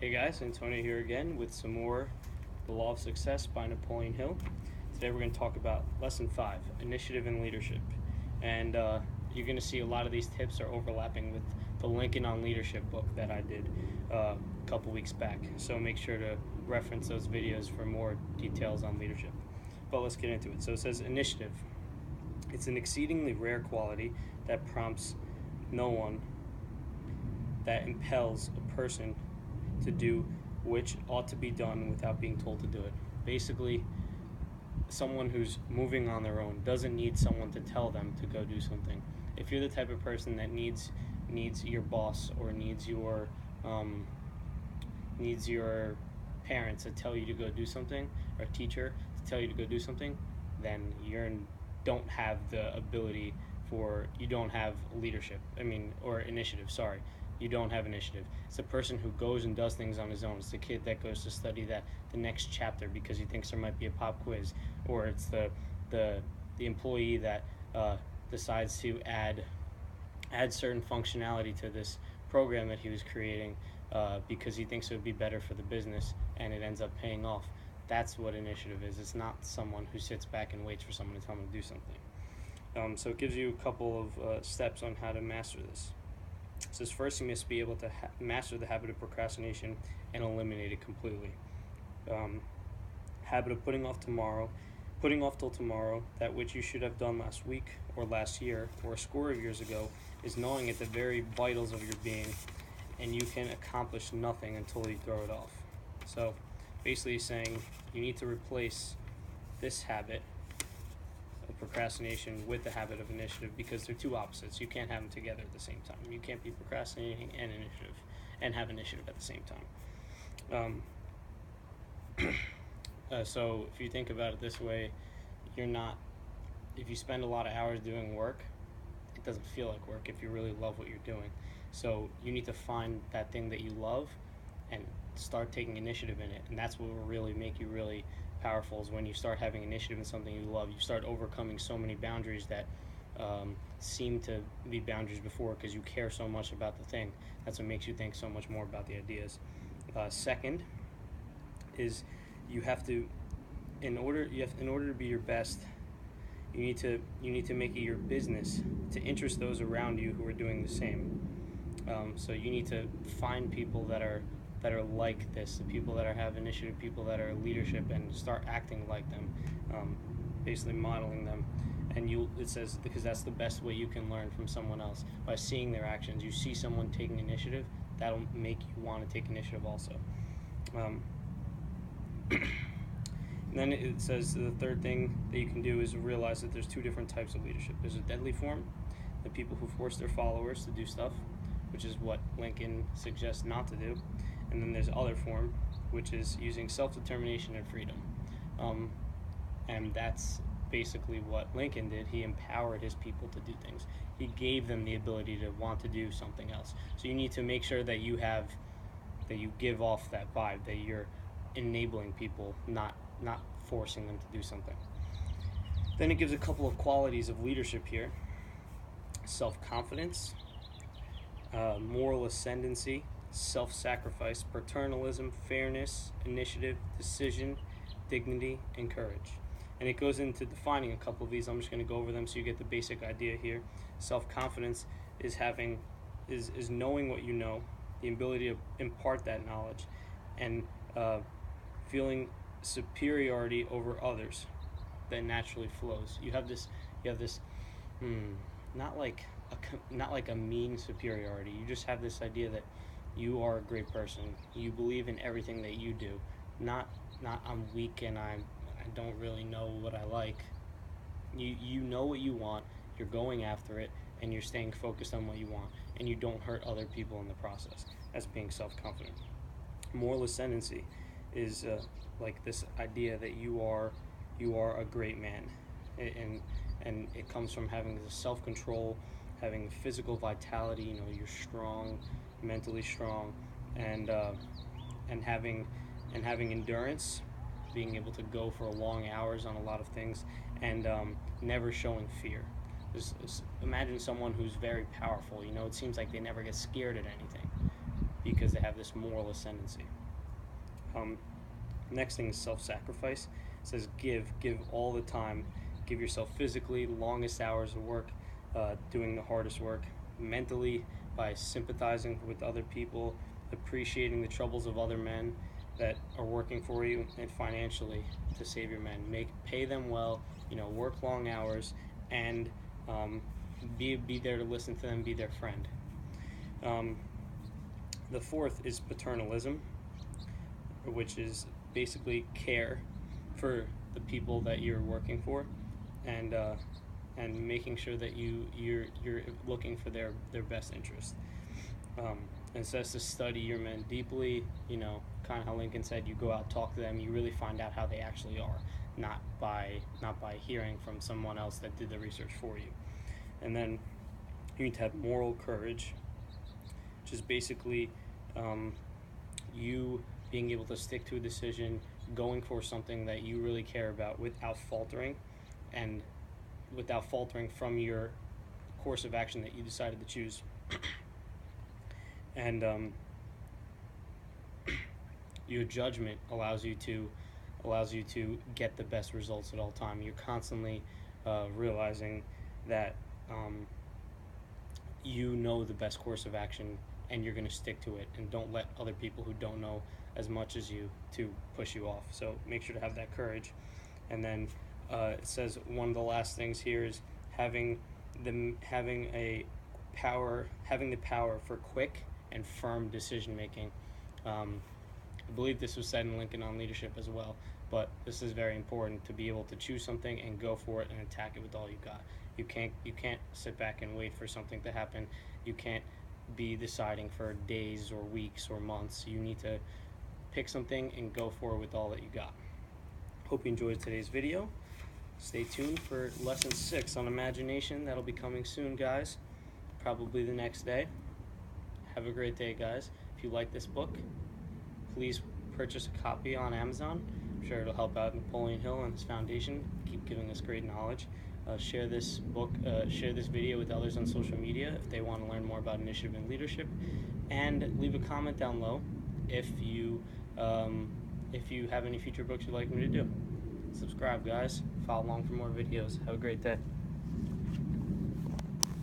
Hey guys, Antonio here again with some more The Law of Success by Napoleon Hill. Today we're going to talk about Lesson 5, Initiative and Leadership. And you're going to see a lot of these tips are overlapping with the Lincoln on Leadership book that I did a couple weeks back. So make sure to reference those videos for more details on leadership. But let's get into it. So it says initiative. It's an exceedingly rare quality that prompts no one, that impels a person to do which ought to be done without being told to do it. Basically, someone who's moving on their own doesn't need someone to tell them to go do something. If you're the type of person that needs your boss or needs your parents to tell you to go do something, or a teacher to tell you to go do something, then don't have the ability you don't have leadership. Or initiative. Sorry. You don't have initiative. It's the person who goes and does things on his own. It's the kid that goes to study the next chapter because he thinks there might be a pop quiz, or it's the employee that decides to add certain functionality to this program that he was creating because he thinks it would be better for the business, and it ends up paying off. That's what initiative is. It's not someone who sits back and waits for someone to tell them to do something. So it gives you a couple of steps on how to master this. It says first you must be able to master the habit of procrastination and eliminate it completely. Habit of putting off till tomorrow that which you should have done last week or last year or a score of years ago is gnawing at the very vitals of your being, and you can accomplish nothing until you throw it off. So basically saying you need to replace this habit of procrastination with the habit of initiative, because they're two opposites. You can't have them together at the same time. You can't be procrastinating and have initiative at the same time. So if you think about it this way, if you spend a lot of hours doing work, it doesn't feel like work if you really love what you're doing. So you need to find that thing that you love and start taking initiative in it, and that's what will really make you really powerful, is when you start having initiative in something you love. You start overcoming so many boundaries that seem to be boundaries before, because you care so much about the thing. That's what makes you think so much more about the ideas. Second is in order to be your best, you need to make it your business to interest those around you who are doing the same. So you need to find people that are like this, the people that have initiative, people that are leadership, and start acting like them, basically modeling them. And it says, because that's the best way you can learn from someone else, by seeing their actions. You see someone taking initiative, that'll make you want to take initiative also. And then it says the third thing that you can do is realize that there's two different types of leadership. There's a deadly form, the people who force their followers to do stuff, which is what Lincoln suggests not to do. And then there's other form, which is using self-determination and freedom. And that's basically what Lincoln did. He empowered his people to do things. He gave them the ability to want to do something else. So you need to make sure that you give off that vibe, that you're enabling people, not forcing them to do something. Then it gives a couple of qualities of leadership here: self-confidence, moral ascendancy, self-sacrifice, paternalism, fairness, initiative, decision, dignity, and courage. And it goes into defining a couple of these. I'm just going to go over them so you get the basic idea here. Self-confidence is knowing what you know, the ability to impart that knowledge, and feeling superiority over others that naturally flows. You have this not like a mean superiority. You just have this idea that you are a great person. You believe in everything that you do. Not I'm weak and I don't really know what I like. You know what you want. You're going after it, and you're staying focused on what you want, and you don't hurt other people in the process. That's being self-confident. Moral ascendancy is like this idea that you are a great man, and it comes from having the self-control, having physical vitality. You're strong, mentally strong, and having endurance, being able to go for long hours on a lot of things, and never showing fear. Imagine someone who's very powerful. It seems like they never get scared at anything. because they have this moral ascendancy. Next thing is self-sacrifice. It says give all the time. Give yourself physically, longest hours of work, doing the hardest work, mentally by sympathizing with other people, appreciating the troubles of other men that are working for you, and financially to save your men. Pay them well, work long hours, and be there to listen to them, be their friend. The fourth is paternalism, which is basically care for the people that you're working for, and making sure that you're looking for their best interest. And so that's to study your men deeply, kind of how Lincoln said, you go out, talk to them, you really find out how they actually are, not by hearing from someone else that did the research for you. And then you need to have moral courage, which is basically you being able to stick to a decision, going for something that you really care about without faltering, and without faltering from your course of action that you decided to choose. And your judgment allows you to get the best results at all time. You're constantly realizing that you know the best course of action, and you're going to stick to it, and don't let other people who don't know as much as you to push you off. So make sure to have that courage. And then it says one of the last things here is having the power for quick and firm decision making. I believe this was said in Lincoln on Leadership as well, but this is very important, to be able to choose something and go for it and attack it with all you got. You can't sit back and wait for something to happen. You can't be deciding for days or weeks or months. You need to pick something and go for it with all that you got. Hope you enjoyed today's video. Stay tuned for lesson 6 on imagination. That'll be coming soon, guys. Probably the next day. Have a great day, guys. If you like this book, please purchase a copy on Amazon. I'm sure it'll help out Napoleon Hill and his foundation. Keep giving us great knowledge. Share this video with others on social media if they want to learn more about initiative and leadership, and leave a comment down below if you have any future books you'd like me to do. Subscribe, guys. Follow along for more videos. Have a great day.